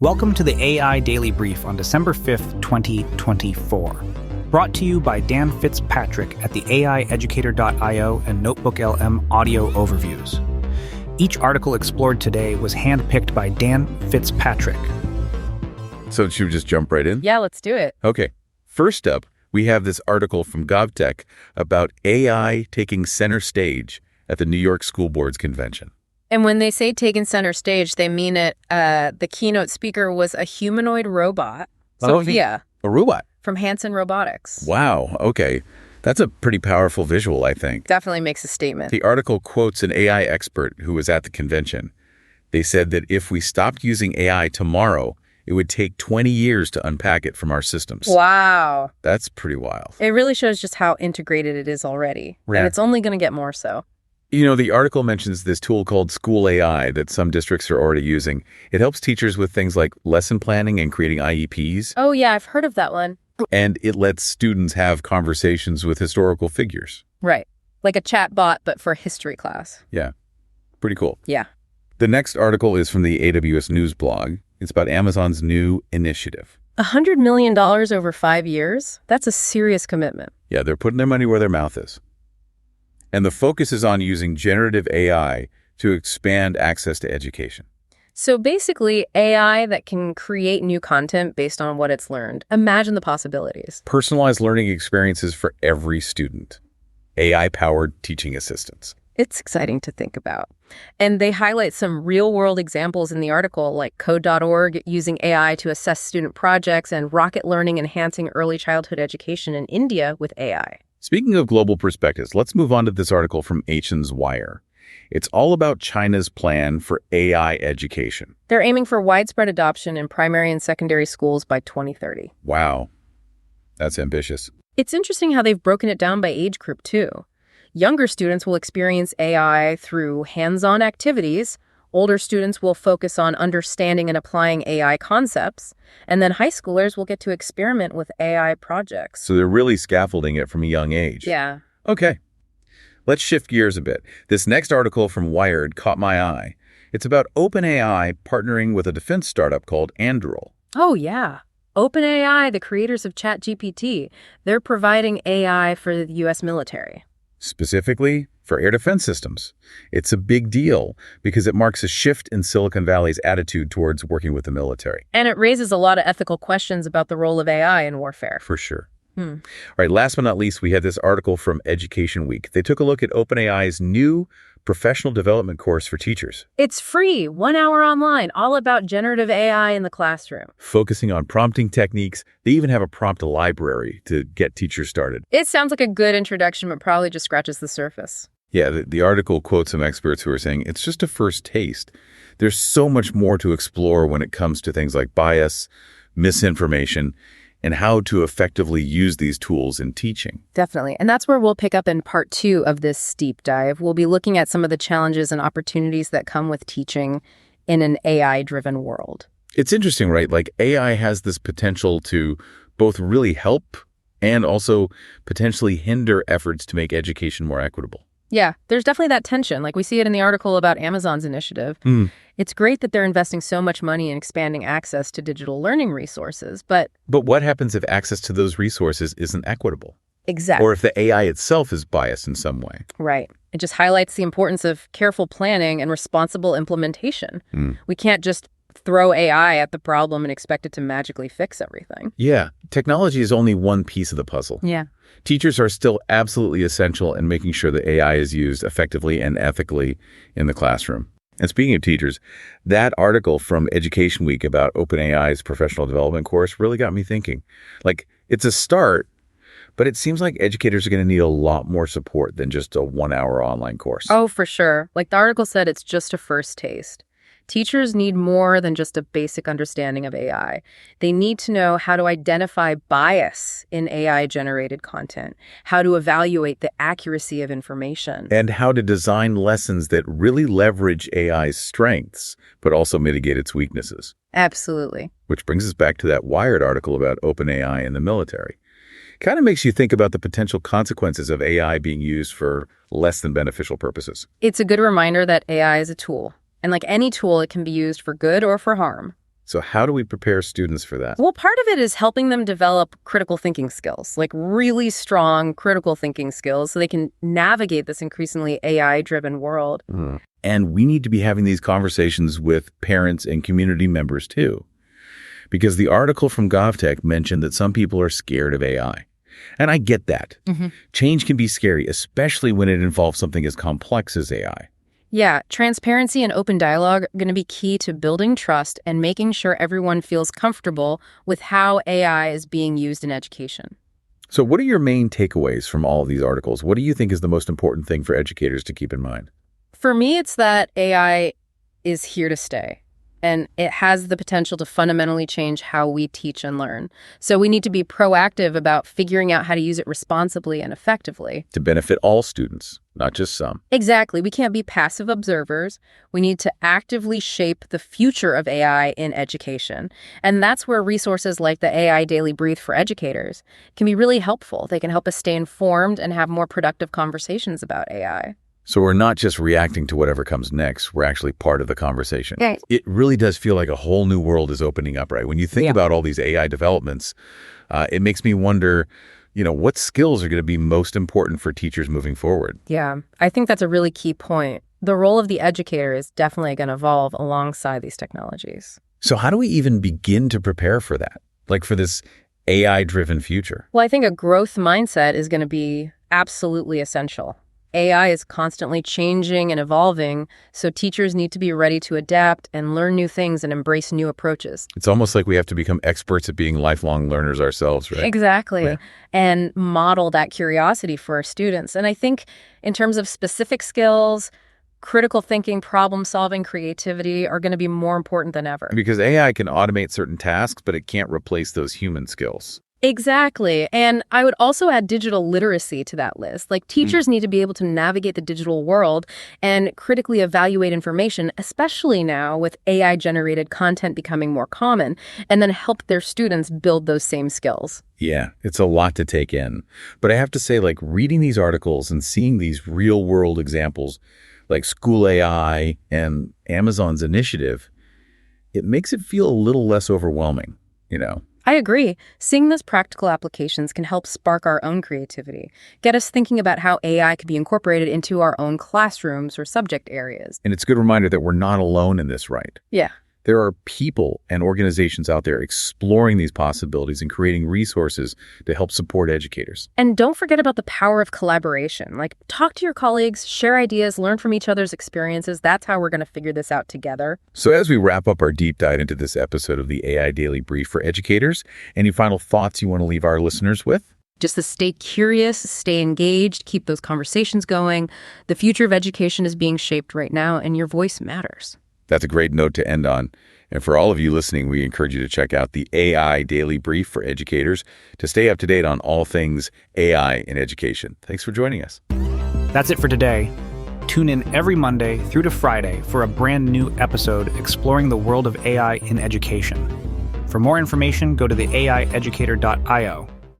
Welcome to the AI Daily Brief on December 5th, 2024. Brought to you by Dan Fitzpatrick at the AIeducator.io and NotebookLM audio overviews. Each article explored today was handpicked by Dan Fitzpatrick. So should we just jump right in? Yeah, let's do it. Okay. First up, we have this article from GovTech about AI taking center stage at the New York School Board's convention. And when they say taking center stage, they mean it. The keynote speaker was a humanoid robot, Sophia, A robot. from Hanson Robotics. Wow. Okay. That's a pretty powerful visual, I think. Definitely makes a statement. The article quotes an AI expert who was at the convention. They said that if we stopped using AI tomorrow, it would take 20 years to unpack it from our systems. Wow. That's pretty wild. It really shows just how integrated it is already. Yeah. And it's only going to get more so. You know, the article mentions this tool called School AI that some districts are already using. It helps teachers with things like lesson planning and creating IEPs. Oh, yeah, I've heard of that one. And it lets students have conversations with historical figures. Right. Like a chat bot, but for history class. Yeah. Pretty cool. Yeah. The next article is from the AWS News blog. It's about Amazon's new initiative. $100 million over 5 years? That's a serious commitment. Yeah, they're putting their money where their mouth is. And the focus is on using generative AI to expand access to education. So basically, AI that can create new content based on what it's learned. Imagine the possibilities. Personalized learning experiences for every student. AI-powered teaching assistants. It's exciting to think about. And they highlight some real-world examples in the article, like Code.org using AI to assess student projects and Rocket Learning enhancing early childhood education in India with AI. Speaking of global perspectives, let's move on to this article from Asians Wire. It's all about China's plan for AI education. They're aiming for widespread adoption in primary and secondary schools by 2030. Wow. That's ambitious. It's interesting how they've broken it down by age group, too. Younger students will experience AI through hands-on activities. Older students will focus on understanding and applying AI concepts. And then high schoolers will get to experiment with AI projects. So they're really scaffolding it from a young age. Yeah. Okay. Let's shift gears a bit. This next article from Wired caught my eye. It's about OpenAI partnering with a defense startup called Anduril. Oh, yeah. OpenAI, the creators of ChatGPT, they're providing AI for the U.S. military. Specifically for air defense systems. It's a big deal because it marks a shift in Silicon Valley's attitude towards working with the military. And it raises a lot of ethical questions about the role of AI in warfare. For sure. All right, last but not least, we had this article from Education Week. They took a look at OpenAI's new professional development course for teachers. It's free, 1 hour online, all about generative AI in the classroom. Focusing on prompting techniques. They even have a prompt library to get teachers started. It sounds like a good introduction, but probably just scratches the surface. Yeah, the article quotes some experts who are saying it's just a first taste. There's so much more to explore when it comes to things like bias, misinformation, and how to effectively use these tools in teaching. Definitely. And that's where we'll pick up in part 2 of this deep dive. We'll be looking at some of the challenges and opportunities that come with teaching in an AI-driven world. It's interesting, right? Like AI has this potential to both really help and also potentially hinder efforts to make education more equitable. Yeah, there's definitely that tension. Like we see it in the article about Amazon's initiative. It's great that they're investing so much money in expanding access to digital learning resources, but what happens if access to those resources isn't equitable? exactly. Or if the AI itself is biased in some way? Right. It just highlights the importance of careful planning and responsible implementation. We can't just throw AI at the problem and expect it to magically fix everything. Yeah, technology is only one piece of the puzzle. Yeah. Teachers are still absolutely essential in making sure that AI is used effectively and ethically in the classroom. And speaking of teachers, that article from Education Week about OpenAI's professional development course really got me thinking. Like, it's a start, but it seems like educators are going to need a lot more support than just a 1 hour online course. Oh, for sure. Like the article said, it's just a first taste. Teachers need more than just a basic understanding of AI. They need to know how to identify bias in AI-generated content, how to evaluate the accuracy of information, And how to design lessons that really leverage AI's strengths, but also mitigate its weaknesses. Absolutely. Which brings us back to that Wired article about OpenAI in the military. Kind of makes you think about the potential consequences of AI being used for less than beneficial purposes. It's a good reminder that AI is a tool. And like any tool, it can be used for good or for harm. So how do we prepare students for that? Well, part of it is helping them develop critical thinking skills, like really strong critical thinking skills, so they can navigate this increasingly AI-driven world. And we need to be having these conversations with parents and community members too. Because the article from GovTech mentioned that some people are scared of AI. And I get that. Change can be scary, especially when it involves something as complex as AI. Yeah, transparency and open dialogue are going to be key to building trust and making sure everyone feels comfortable with how AI is being used in education. So what are your main takeaways from all of these articles? What do you think is the most important thing for educators to keep in mind? For me, it's that AI is here to stay, and it has the potential to fundamentally change how we teach and learn. So we need to be proactive about figuring out how to use it responsibly and effectively. To benefit all students, not just some. Exactly. We can't be passive observers. We need to actively shape the future of AI in education. And that's where resources like the AI Daily Brief for educators can be really helpful. They can help us stay informed and have more productive conversations about AI. So we're not just reacting to whatever comes next. We're actually part of the conversation. Right. It really does feel like a whole new world is opening up, right? When you think about all these AI developments, it makes me wonder, what skills are going to be most important for teachers moving forward? Yeah, I think that's a really key point. The role of the educator is definitely going to evolve alongside these technologies. So how do we even begin to prepare for that? Like for this AI-driven future? Well, I think a growth mindset is going to be absolutely essential. AI is constantly changing and evolving, so teachers need to be ready to adapt and learn new things and embrace new approaches. It's almost like we have to become experts at being lifelong learners ourselves, right? Exactly. Yeah. And model that curiosity for our students. And I think in terms of specific skills, critical thinking, problem solving, creativity are going to be more important than ever. Because AI can automate certain tasks, but it can't replace those human skills. Exactly. And I would also add digital literacy to that list. Like teachers need to be able to navigate the digital world and critically evaluate information, especially now with AI-generated content becoming more common, and then help their students build those same skills. Yeah, it's a lot to take in. But I have to say, like reading these articles and seeing these real-world examples like School AI and Amazon's initiative, it makes it feel a little less overwhelming, I agree. Seeing those practical applications can help spark our own creativity, get us thinking about how AI could be incorporated into our own classrooms or subject areas. And it's a good reminder that we're not alone in this, right? Yeah. There are people and organizations out there exploring these possibilities and creating resources to help support educators. And don't forget about the power of collaboration. Like, talk to your colleagues, share ideas, learn from each other's experiences. That's how we're going to figure this out together. So as we wrap up our deep dive into this episode of the AI Daily Brief for educators, any final thoughts you want to leave our listeners with? Just to stay curious, stay engaged, keep those conversations going. The future of education is being shaped right now, and your voice matters. That's a great note to end on. And for all of you listening, we encourage you to check out the AI Daily Brief for educators to stay up to date on all things AI in education. Thanks for joining us. That's it for today. Tune in every Monday through to Friday for a brand new episode exploring the world of AI in education. For more information, go to the AIeducator.io.